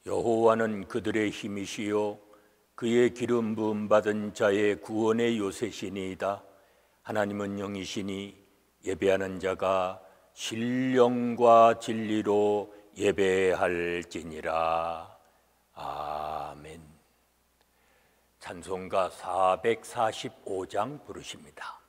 여호와는 그들의 힘이시요 그의 기름 부음 받은 자의 구원의 요새시니이다. 하나님은 영이시니 예배하는 자가 신령과 진리로 예배할지니라. 아멘. 찬송가 445장 부르십니다.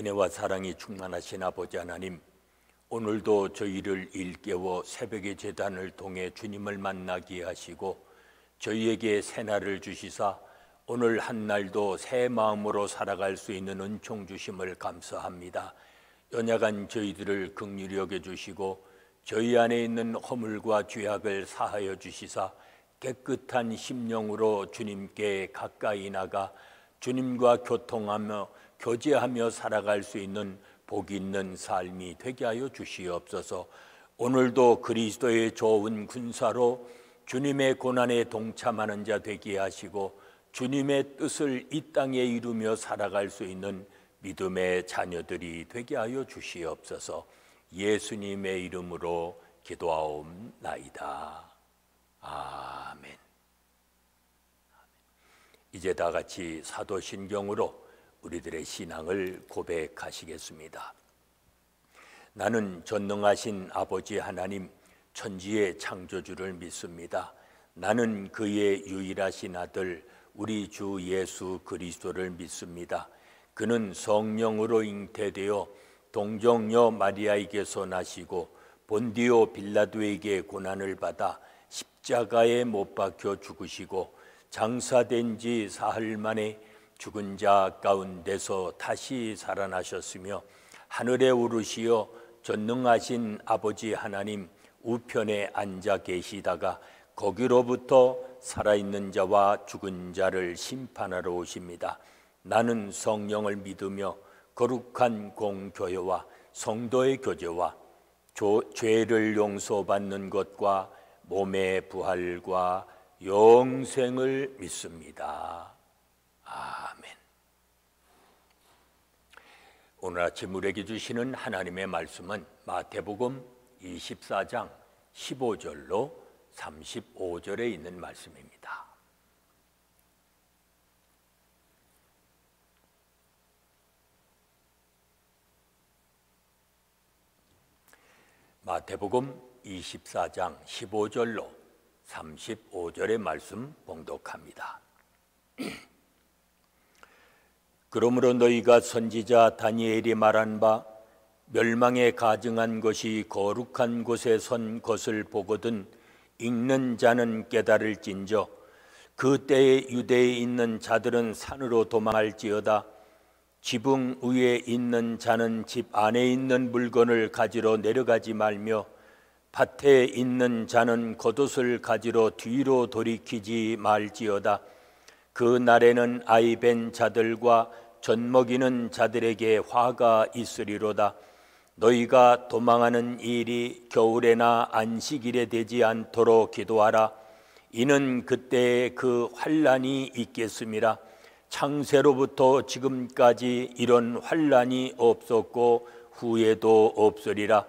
은혜와 사랑이 충만하신 아버지 하나님, 오늘도 저희를 일깨워 새벽의 제단을 통해 주님을 만나게 하시고 저희에게 새날을 주시사 오늘 한날도 새 마음으로 살아갈 수 있는 은총 주심을 감사합니다. 연약한 저희들을 긍휼히 여겨주시고 저희 안에 있는 허물과 죄악을 사하여 주시사 깨끗한 심령으로 주님께 가까이 나가 주님과 교통하며 교제하며 살아갈 수 있는 복 있는 삶이 되게 하여 주시옵소서. 오늘도 그리스도의 좋은 군사로 주님의 고난에 동참하는 자 되게 하시고 주님의 뜻을 이 땅에 이루며 살아갈 수 있는 믿음의 자녀들이 되게 하여 주시옵소서. 예수님의 이름으로 기도하옵나이다. 아멘. 이제 다 같이 사도신경으로 우리들의 신앙을 고백하시겠습니다. 나는 전능하신 아버지 하나님 천지의 창조주를 믿습니다. 나는 그의 유일하신 아들 우리 주 예수 그리스도를 믿습니다. 그는 성령으로 잉태되어 동정녀 마리아에게서 나시고 본디오 빌라도에게 고난을 받아 십자가에 못 박혀 죽으시고 장사된 지 사흘 만에 죽은 자 가운데서 다시 살아나셨으며 하늘에 오르시어 전능하신 아버지 하나님 우편에 앉아 계시다가 거기로부터 살아있는 자와 죽은 자를 심판하러 오십니다. 나는 성령을 믿으며 거룩한 공교회와 성도의 교제와 죄를 용서받는 것과 몸의 부활과 영생을 믿습니다. 아멘. 오늘 아침 우리에게 주시는 하나님의 말씀은 마태복음 24장 15절로 35절에 있는 말씀입니다. 마태복음 24장 15절로 35절의 말씀 봉독합니다. 그러므로 너희가 선지자 다니엘이 말한 바 멸망에 가증한 것이 거룩한 곳에 선 것을 보거든 읽는 자는 깨달을진저 그 때에 유대에 있는 자들은 산으로 도망할지어다 지붕 위에 있는 자는 집 안에 있는 물건을 가지러 내려가지 말며 밭에 있는 자는 겉옷을 가지러 뒤로 돌이키지 말지어다. 그 날에는 아이벤 자들과 젖먹이는 자들에게 화가 있으리로다. 너희가 도망하는 일이 겨울에나 안식일에 되지 않도록 기도하라. 이는 그때에 그 환난이 있겠음이라. 창세로부터 지금까지 이런 환난이 없었고 후에도 없으리라.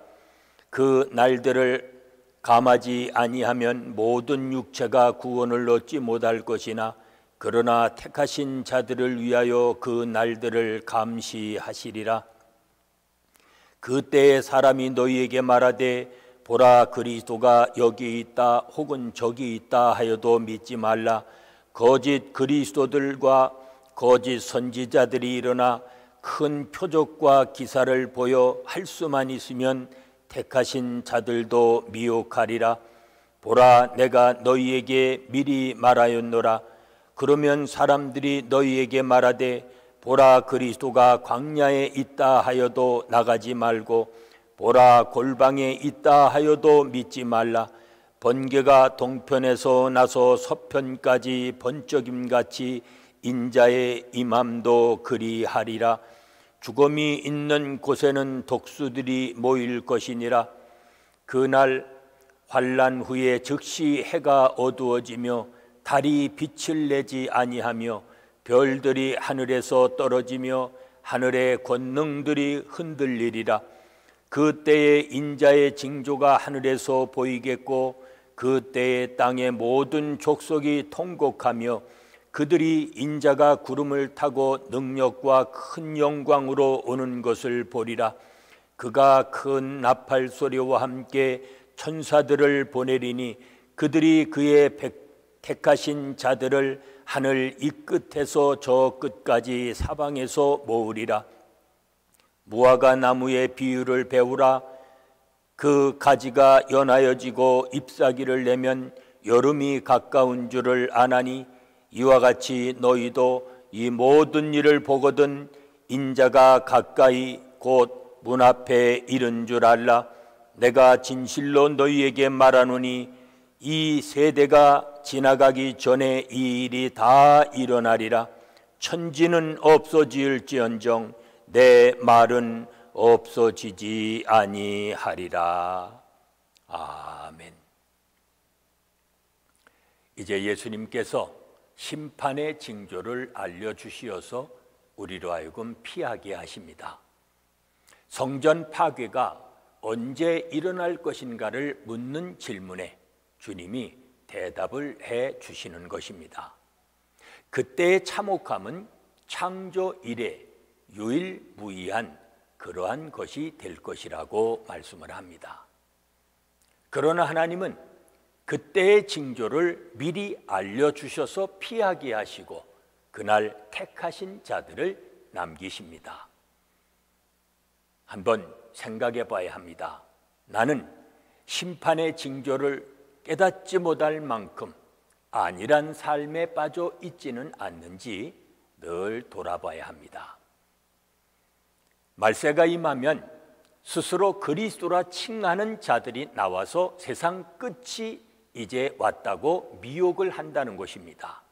그 날들을 감하지 아니하면 모든 육체가 구원을 얻지 못할 것이나 그러나 택하신 자들을 위하여 그 날들을 감시하시리라. 그때에 사람이 너희에게 말하되 보라 그리스도가 여기 있다 혹은 저기 있다 하여도 믿지 말라. 거짓 그리스도들과 거짓 선지자들이 일어나 큰 표적과 기사를 보여 할 수만 있으면 택하신 자들도 미혹하리라. 보라 내가 너희에게 미리 말하였노라. 그러면 사람들이 너희에게 말하되 보라 그리스도가 광야에 있다 하여도 나가지 말고 보라 골방에 있다 하여도 믿지 말라. 번개가 동편에서 나서 서편까지 번쩍임같이 인자의 임함도 그리하리라. 죽음이 있는 곳에는 독수들이 모일 것이니라. 그날 환난 후에 즉시 해가 어두워지며 달이 빛을 내지 아니하며 별들이 하늘에서 떨어지며 하늘의 권능들이 흔들리리라. 그때에 인자의 징조가 하늘에서 보이겠고 그때에 땅의 모든 족속이 통곡하며 그들이 인자가 구름을 타고 능력과 큰 영광으로 오는 것을 보리라. 그가 큰 나팔 소리와 함께 천사들을 보내리니 그들이 그의 택하신 자들을 하늘 이 끝에서 저 끝까지 사방에서 모으리라. 무화과 나무의 비유를 배우라. 그 가지가 연하여지고 잎사귀를 내면 여름이 가까운 줄을 아나니 이와 같이 너희도 이 모든 일을 보거든 인자가 가까이 곧 문 앞에 이른 줄 알라. 내가 진실로 너희에게 말하노니 이 세대가 지나가기 전에 이 일이 다 일어나리라. 천지는 없어질지언정 내 말은 없어지지 아니하리라. 아멘. 이제 예수님께서 심판의 징조를 알려주시어서 우리로 하여금 피하게 하십니다. 성전 파괴가 언제 일어날 것인가를 묻는 질문에 주님이 대답을 해 주시는 것입니다. 그때의 참혹함은 창조 이래 유일무이한 그러한 것이 될 것이라고 말씀을 합니다. 그러나 하나님은 그때의 징조를 미리 알려주셔서 피하게 하시고 그날 택하신 자들을 남기십니다. 한번 생각해 봐야 합니다. 나는 심판의 징조를 깨닫지 못할 만큼 안일한 삶에 빠져 있지는 않는지 늘 돌아봐야 합니다. 말세가 임하면 스스로 그리스도라 칭하는 자들이 나와서 세상 끝이 이제 왔다고 미혹을 한다는 것입니다.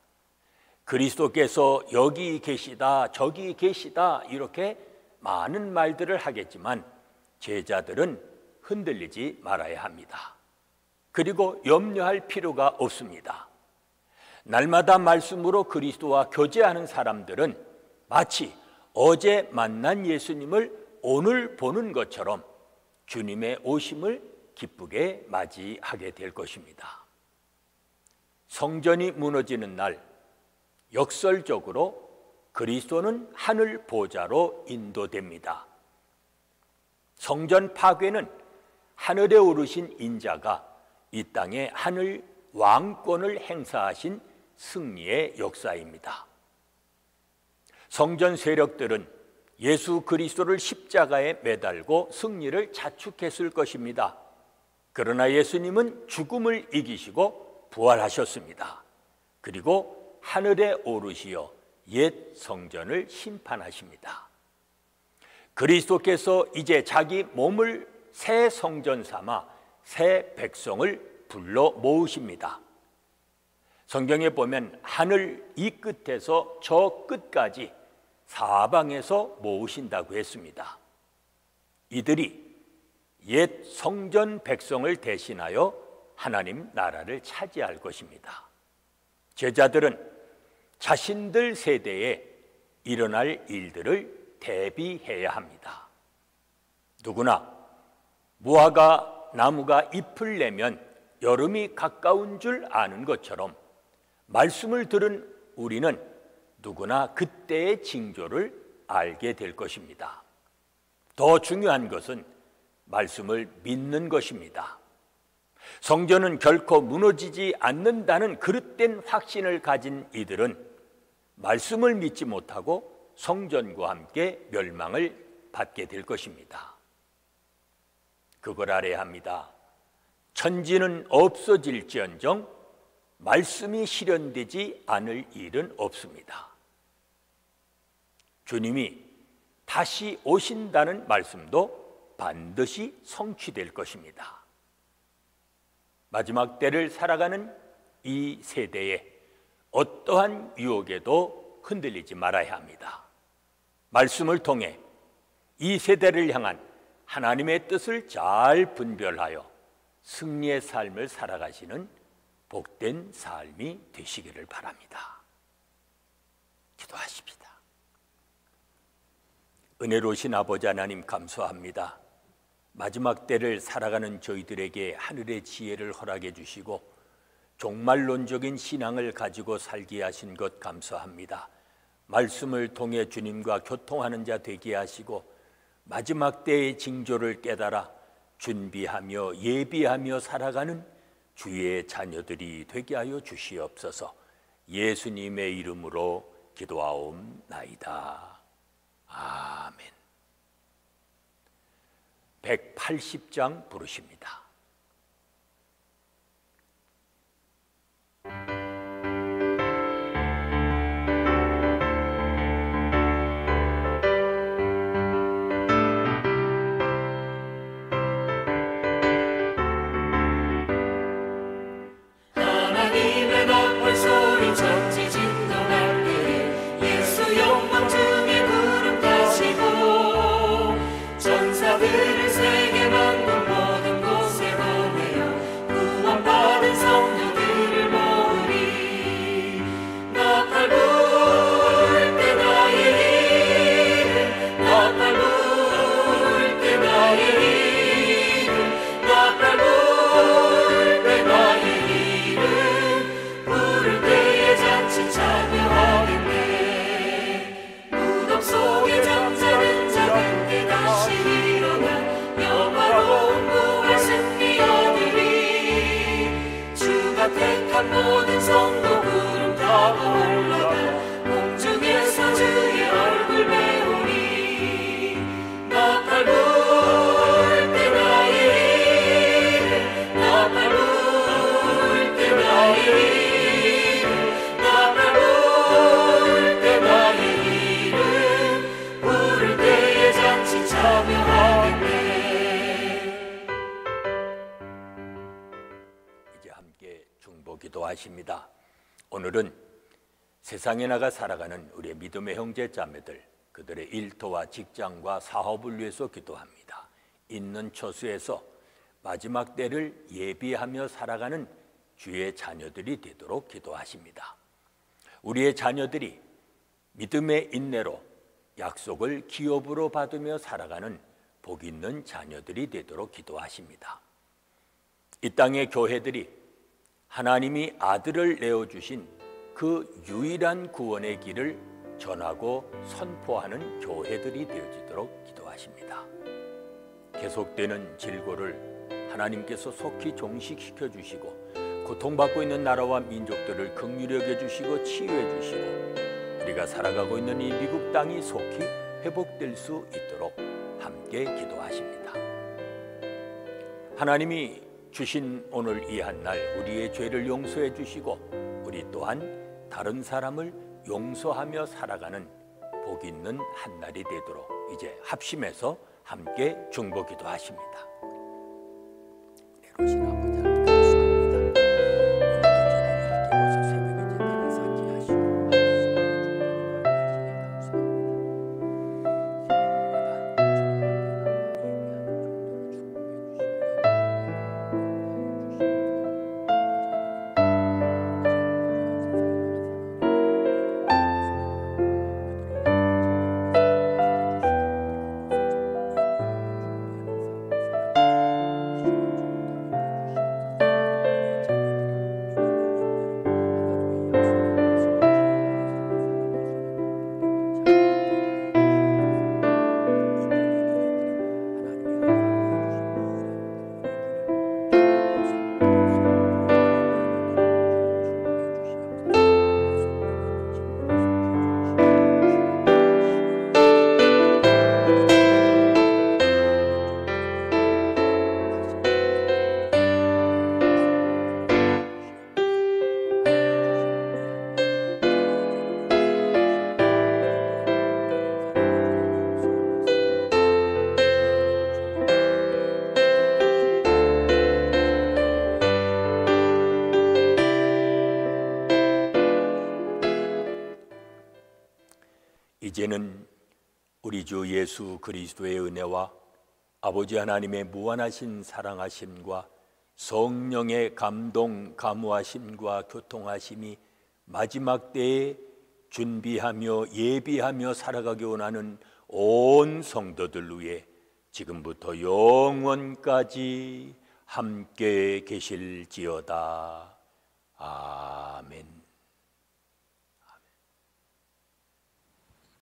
그리스도께서 여기 계시다 저기 계시다 이렇게 많은 말들을 하겠지만 제자들은 흔들리지 말아야 합니다. 그리고 염려할 필요가 없습니다. 날마다 말씀으로 그리스도와 교제하는 사람들은 마치 어제 만난 예수님을 오늘 보는 것처럼 주님의 오심을 기쁘게 맞이하게 될 것입니다. 성전이 무너지는 날 역설적으로 그리스도는 하늘 보좌로 인도됩니다. 성전 파괴는 하늘에 오르신 인자가 이 땅에 하늘 왕권을 행사하신 승리의 역사입니다. 성전 세력들은 예수 그리스도를 십자가에 매달고 승리를 자축했을 것입니다. 그러나 예수님은 죽음을 이기시고 부활하셨습니다. 그리고 하늘에 오르시어 옛 성전을 심판하십니다. 그리스도께서 이제 자기 몸을 새 성전 삼아 새 백성을 불러 모으십니다. 성경에 보면 하늘 이 끝에서 저 끝까지 사방에서 모으신다고 했습니다. 이들이 옛 성전 백성을 대신하여 하나님 나라를 차지할 것입니다. 제자들은 자신들 세대에 일어날 일들을 대비해야 합니다. 누구나 무화과 나무가 잎을 내면 여름이 가까운 줄 아는 것처럼 말씀을 들은 우리는 누구나 그때의 징조를 알게 될 것입니다. 더 중요한 것은 말씀을 믿는 것입니다. 성전은 결코 무너지지 않는다는 그릇된 확신을 가진 이들은 말씀을 믿지 못하고 성전과 함께 멸망을 받게 될 것입니다. 그걸 알아야 합니다. 천지는 없어질지언정 말씀이 실현되지 않을 일은 없습니다. 주님이 다시 오신다는 말씀도 반드시 성취될 것입니다. 마지막 때를 살아가는 이 세대에 어떠한 유혹에도 흔들리지 말아야 합니다. 말씀을 통해 이 세대를 향한 하나님의 뜻을 잘 분별하여 승리의 삶을 살아가시는 복된 삶이 되시기를 바랍니다. 기도하십시다. 은혜로우신 아버지 하나님 감사합니다. 마지막 때를 살아가는 저희들에게 하늘의 지혜를 허락해 주시고 종말론적인 신앙을 가지고 살게 하신 것 감사합니다. 말씀을 통해 주님과 교통하는 자 되게 하시고 마지막 때의 징조를 깨달아 준비하며 예비하며 살아가는 주의 자녀들이 되게 하여 주시옵소서. 예수님의 이름으로 기도하옵나이다. 아멘. 180장 부르십니다. 모든 성도 구름 타고 올라가 공중에서 주의 얼굴 배우리. 나팔 불 때 나의 이름, 나팔 불 때 나의 이름, 나팔 불 때 나의 이름, 부를 때에 잔치 참여하겠네. 이제 함께 중보기도 하십니다. 오늘은 세상에 나가 살아가는 우리의 믿음의 형제 자매들, 그들의 일터와 직장과 사업을 위해서 기도합니다. 있는 처수에서 마지막 때를 예비하며 살아가는 주의 자녀들이 되도록 기도하십니다. 우리의 자녀들이 믿음의 인내로 약속을 기업으로 받으며 살아가는 복 있는 자녀들이 되도록 기도하십니다. 이 땅의 교회들이 하나님이 아들을 내어주신 그 유일한 구원의 길을 전하고 선포하는 교회들이 되어지도록 기도하십니다. 계속되는 질고를 하나님께서 속히 종식시켜 주시고 고통받고 있는 나라와 민족들을 긍휼히 여겨주시고 치유해 주시고 우리가 살아가고 있는 이 미국 땅이 속히 회복될 수 있도록 함께 기도하십니다. 하나님이 주신 오늘 이 한날 우리의 죄를 용서해 주시고 우리 또한 다른 사람을 용서하며 살아가는 복 있는 한날이 되도록 이제 합심해서 함께 중보기도 하십니다. 이루신 아버지 하나님 감사합니다. 오늘도 저를 일깨워서 새벽에 제단을 쌓게 하시고 이제는 우리 주 예수 그리스도의 은혜와 아버지 하나님의 무한하신 사랑하심과 성령의 감동, 감화심과 교통하심이 마지막 때에 준비하며 예비하며 살아가기 원하는 온 성도들 위해 지금부터 영원까지 함께 계실지어다. 아멘.